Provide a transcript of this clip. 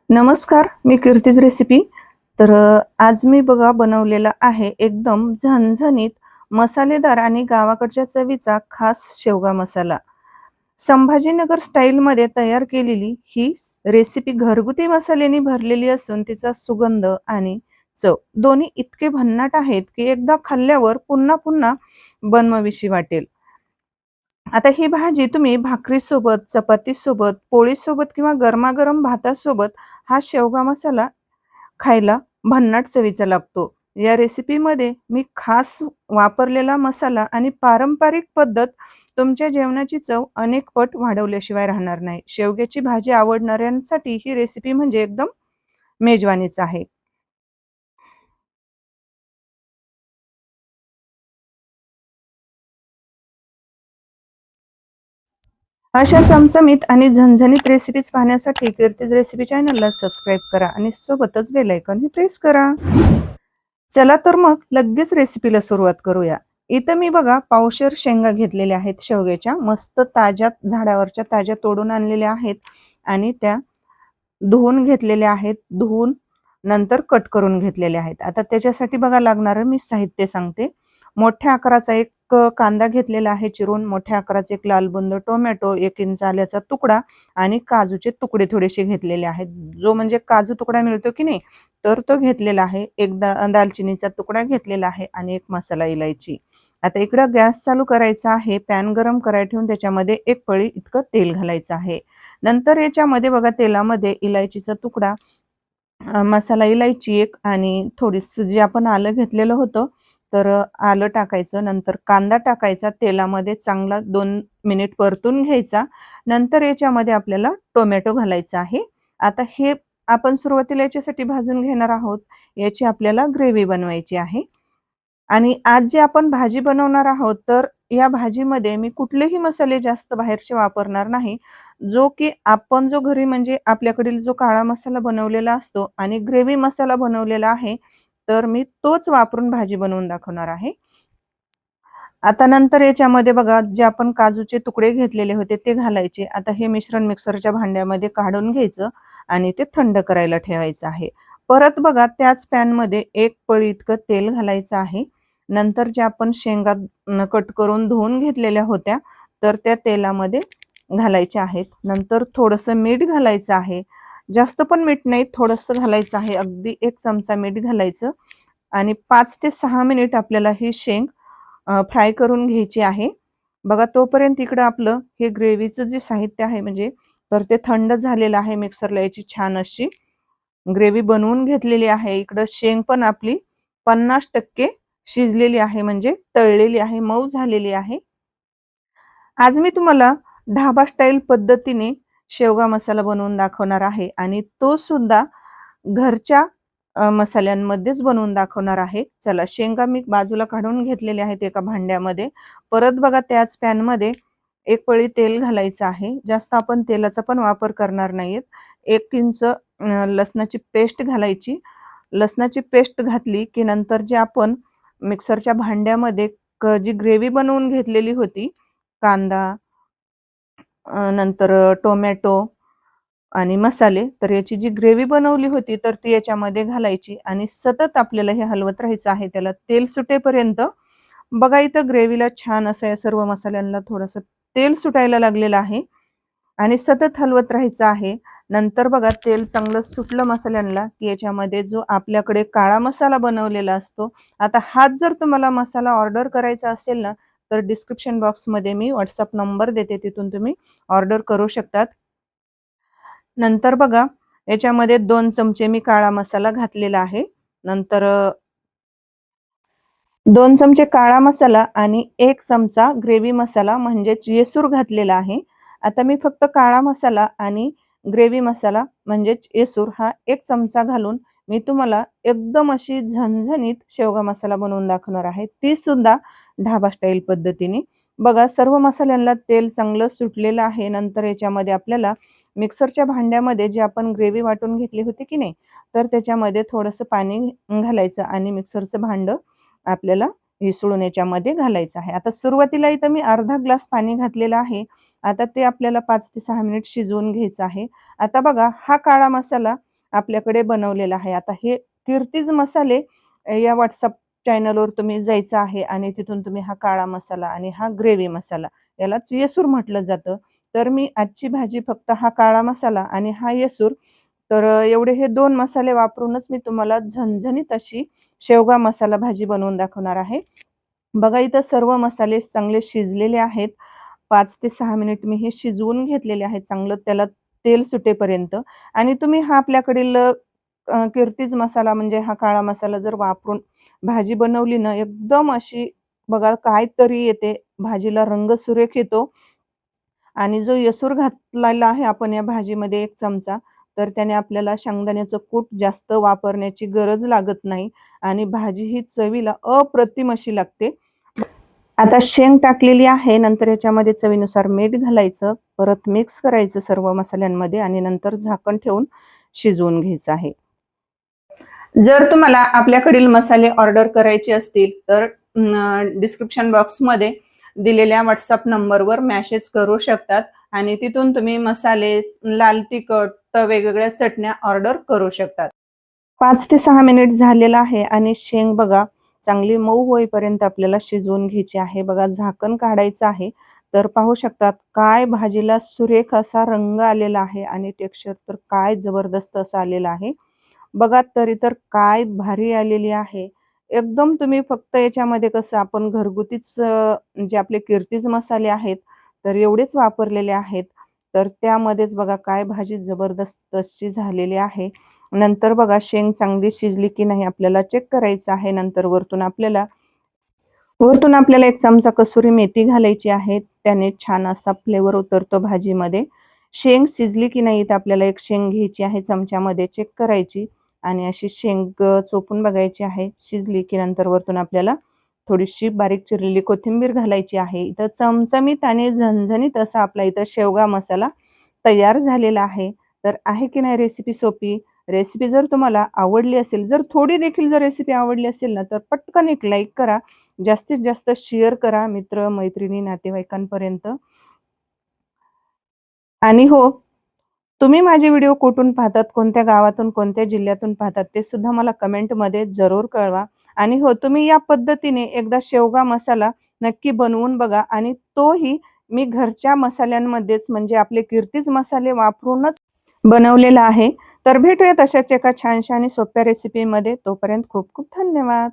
नमस्कार, मी कीर्तीज रेसिपी. आज मी बघा बनवलेला आहे एकदम झणझणीत, मसालेदार आणि गावाकडच्या चवीचा खास शेवगा मसाला. संभाजीनगर स्टाईलमध्ये तयार केलेली ही रेसिपी घरगुती मसाल्याने भरलेली असून तिचा सुगंध आणि चव दोन्ही इतके भन्नाट आहेत की एकदा खाल्ल्यावर पुन्हा पुन्हा बनवावीशी वाटेल. आता ही भाजी तुम्ही भाकरीसोबत, चपातीसोबत, पोळीसोबत किंवा गरमागरम भातासोबत हा शेवगा मसाला खायला भन्नाट चवीचा लागतो. या रेसिपीमध्ये मी खास वापरलेला मसाला आणि पारंपरिक पद्धत तुमच्या जेवणाची चव अनेक पट वाढवल्याशिवाय राहणार नाही. शेवग्याची भाजी आवडणाऱ्यांसाठी ही रेसिपी म्हणजे एकदम मेजवानीच आहे. अशा चमचमीत आणि झणझणीत रेसिपीज पाहण्यासाठी कीर्तीज रेसिपी चॅनलला सबस्क्राईब करा आणि सोबतच बेल आयकॉनही प्रेस करा. चला तर मग लगेच रेसिपीला सुरुवात करूया. इथं मी बघा पावशेर शेंगा घेतलेल्या आहेत शेवग्याच्या, मस्त ताज्या झाडावरच्या ताज्या तोडून आणलेल्या आहेत आणि त्या धुवून घेतलेल्या आहेत. धुवून नंतर कट करून घेतलेले आहेत. आता त्याच्यासाठी बघा लागणारं मी साहित्य सांगते. मोठ्या आकाराचा एक कांदा घेतलेला आहे चिरून, मोठ्या आकाराचे एक लाल बुंद टोमॅटो, 1 इंच आल्याचा तुकडा आणि काजूचे तुकडे थोडेसे घेतलेले आहेत. जो म्हणजे काजू तुकडा मिळतो की नाही, तर तो घेतलेला आहे. एक दालचिनीचा तुकडा घेतलेला आहे आणि एक मसाला इलायची. आता इकडं गॅस चालू करायचा आहे. पॅन गरम करायला ठेवून त्याच्यामध्ये 1 पळी इतकं तेल घालायचं आहे. नंतर याच्यामध्ये बघा तेलामध्ये इलायचीचा तुकडा, मसाला इलायची एक आणि थोडीसं जे आपण आलं घेतलेलं होतं, तर आलं टाकायचं. नंतर कांदा टाकायचा. तेलामध्ये चांगला 2 मिनिट परतून घ्यायचा. नंतर याच्यामध्ये आपल्याला टोमॅटो घालायचा आहे. आता हे आपण सुरुवातीला याच्यासाठी भाजून घेणार आहोत. याची आपल्याला ग्रेव्ही बनवायची आहे. आणि आज जे आपण भाजी बनवणार आहोत, तर या भाजीमध्ये मी कुठलेही मसाले जास्त बाहेरचे वापरणार नाही. जो की आपण जो घरी म्हणजे आपल्याकडील जो काळा मसाला बनवलेला असतो आणि ग्रेव्ही मसाला बनवलेला आहे, तर मी तोच वापरून भाजी बनवून दाखवणार आहे. आता नंतर याच्यामध्ये बघा जे आपण काजूचे तुकडे घेतलेले होते ते घालायचे. आता हे मिश्रण मिक्सरच्या भांड्यामध्ये काढून घ्यायचं आणि ते थंड करायला ठेवायचं आहे. परत बघा त्याच पॅनमध्ये 1 पळी इतकं तेल घालायचं आहे. नंतर जे आपण शेंगा कट करून धुवून घेतलेल्या होत्या, तर त्या तेलामध्ये घालायच्या आहेत. नंतर थोडंसं मीठ घालायचं आहे. जास्त पण मीठ नाही, थोडंसं घालायचं आहे. अगदी 1 चमचा मीठ घालायचं आणि 5 ते 6 मिनिट आपल्याला ही शेंग फ्राय करून घ्यायची आहे. बघा तोपर्यंत इकडं आपलं हे ग्रेव्हीचं जे साहित्य आहे म्हणजे तर ते थंड झालेलं आहे. मिक्सरला याची छान अशी ग्रेव्ही बनवून घेतलेली आहे. इकडं शेंग पण आपली 50% शिजलेली आहे म्हणजे तळलेली आहे, मऊ झालेली आहे. आज मी तुम्हाला ढाबा स्टाईल पद्धतीने शेवगा मसाला बनवून दाखवणार आहे आणि तो सुद्धा घरच्या मसाल्यांमध्येच बनवून दाखवणार आहे. चला शेंगा मी बाजूला काढून घेतलेले आहेत एका भांड्यामध्ये. परत बघा त्याच पॅनमध्ये 1 पळी तेल घालायचं आहे. जास्त आपण तेलाचा पण वापर करणार नाहीयेत. 1 इंच लसणाची पेस्ट घालायची. लसणाची पेस्ट घातली की नंतर जे आपण मिक्सरच्या भांड्यामध्ये जी ग्रेव्ही बनवून घेतलेली होती, कांदा, नंतर टोमॅटो आणि मसाले, तर याची जी ग्रेव्ही बनवली होती तर ती याच्यामध्ये घालायची आणि सतत आपल्याला हे हलवत राहायचं आहे त्याला तेल सुटेपर्यंत. बघा इथं ग्रेव्हीला छान असं या सर्व मसाल्यांना थोडंसं तेल सुटायला लागलेलं आहे आणि सतत हलवत राहायचं आहे. नंतर बघा तेल चांगलं सुटलं मसाल्यांना की याच्यामध्ये जो आपल्याकडे काळा मसाला बनवलेला असतो. आता हाच जर तुम्हाला मसाला ऑर्डर करायचा असेल ना, तर डिस्क्रिप्शन बॉक्समध्ये मी WhatsApp नंबर देते, तिथून तुम्ही ऑर्डर करू शकतात. नंतर बघा याच्यामध्ये 2 चमचे मी काळा मसाला घातलेला आहे. नंतर 2 चमचे काळा मसाला आणि 1 चमचा ग्रेव्ही मसाला म्हणजेच येसूर घातलेला आहे. आता मी फक्त काळा मसाला आणि ग्रेव्ही मसाला म्हणजेच येसूर हा 1 चमचा घालून मी तुम्हाला एकदम अशी झणझणीत शेवगा मसाला बनवून दाखवणार आहे. ती सुद्धा ढाबा स्टाईल पद्धतीने. बघा सर्व मसाल्यांना तेल चांगलं सुटलेलं आहे. नंतर याच्यामध्ये आपल्याला मिक्सरच्या भांड्यामध्ये जे आपण ग्रेव्ही वाटून घेतली होती की नाही, तर त्याच्यामध्ये थोडंसं पाणी घालायचं आणि मिक्सरचं भांडं आपल्याला हिसळून याच्यामध्ये घालायचं आहे. आता सुरुवातीला इथं मी अर्धा ग्लास पाणी घातलेलं आहे. आता ते आपल्याला 5 ते 6 मिनिट शिजवून घ्यायचं आहे. आता बघा हा काळा मसाला आपल्याकडे बनवलेला आहे. आता हे कीर्तीज मसाले या WhatsApp चॅनलवर तुम्ही जायचं आहे आणि तिथून तुम्ही हा काळा मसाला आणि हा ग्रेव्ही मसाला यालाच येसूर म्हटलं जातं. तर मी आजची भाजी फक्त हा काळा मसाला आणि हा येसूर तर एवढे हे 2 मसाले वापरूनच मी तुम्हाला झणझणीत अशी शेवगा मसाला भाजी बनवून दाखवणार आहे. बघा इथं सर्व मसाले चांगले शिजलेले आहेत. 5 ते 6 मिनिट मी हे शिजवून घेतलेले आहेत चांगलं त्याला तेल सुटेपर्यंत आणि तुम्ही हा आपल्याकडील कीर्तीज मसाला म्हणजे हा काळा मसाला जर वापरून भाजी बनवली ना, एकदम अशी बघा काय तरी येते, भाजीला रंग सुरेख येतो आणि जो येसूर घातलेला आहे आपण या भाजीमध्ये 1 चमचा, तर त्याने आपल्याला शेंगदाण्याचं कूट जास्त वापरण्याची गरज लागत नाही आणि भाजी ही चवीला अप्रतिम अशी लागते. आता शेंग टाकलेली आहे. नंतर याच्यामध्ये चवीनुसार मीठ घालायचं. परत मिक्स करायचं सर्व मसाल्यांमध्ये आणि नंतर झाकण ठेवून शिजवून घ्यायचं आहे. जर तुम्हाला आपल्याकडील मसाले ऑर्डर करायचे असतील तर डिस्क्रिप्शन बॉक्समध्ये दिलेल्या WhatsApp नंबरवर मेसेज करू शकतात आणि तिथून तुम्ही मसाले, लाल तिखट, वेगवेगळ्या चटण्या ऑर्डर करू शकतात. 5 ते 6 मिनिट झालेलं आहे आणि शेंग बघा चांगली मऊ होईपर्यंत आपल्याला शिजवून घ्यायची आहे. बघा झाकण काढायचं आहे. तर पाहू शकतात काय भाजीला सुरेख असा रंग आलेला आहे आणि टेक्स्चर तर काय जबरदस्त असं आलेलं आहे. बघा तरी तर काय भारी आलेली आहे. एकदम तुम्ही फक्त याच्यामध्ये कसं आपण घरगुतीच जे आपले कीर्तीज मसाले आहेत, तर एवढेच वापरलेले आहेत. तर त्यामध्येच बघा काय भाजी जबरदस्त अशी झालेली आहे. नंतर बघा शेंग चांगली शिजली की नाही आपल्याला चेक करायचं आहे. नंतर वरतून आपल्याला 1 चमचा कसुरी मेथी घालायची आहे. त्याने छान असा फ्लेवर उतरतो भाजीमध्ये. शेंग शिजली की नाही तर आपल्याला 1 शेंग घ्यायची आहे चमच्यामध्ये चेक करायची आणि अशी शेंग चोपून बघायची आहे. शिजली की नंतर वरतून आपल्याला थोडीशी बारीक चिरलेली कोथिंबीर घालायची आहे. इथं चमचमीत आणि झणझणीत असा आपला इथं शेवगा मसाला तयार झालेला आहे. तर आहे की नाही रेसिपी सोपी? रेसिपी जर तुम्हाला आवडली असेल, जर थोडी देखील जर रेसिपी आवडली असेल ना, तर पटकन एक लाईक करा. जास्तीत जास्त शेअर करा मित्र, मैत्रिणी, नातेवाईकांपर्यंत. आणि हो, तुम्ही माझे व्हिडिओ कुठून पाहतात, कोणत्या गावातून, कोणत्या जिल्ह्यातून पाहतात ते सुद्धा मला कमेंटमध्ये जरूर कळवा. आणि हो, तुम्ही या पद्धतीने एकदा शेवगा मसाला नक्की बनवून बघा आणि तोही मी घरच्या मसाल्यांमध्येच म्हणजे आपले कीर्तीज मसाले वापरूनच बनवलेला आहे. तर भेटूयात अशाच एका छानशा आणि सोप्या रेसिपीमध्ये. तोपर्यंत खूप खूप धन्यवाद.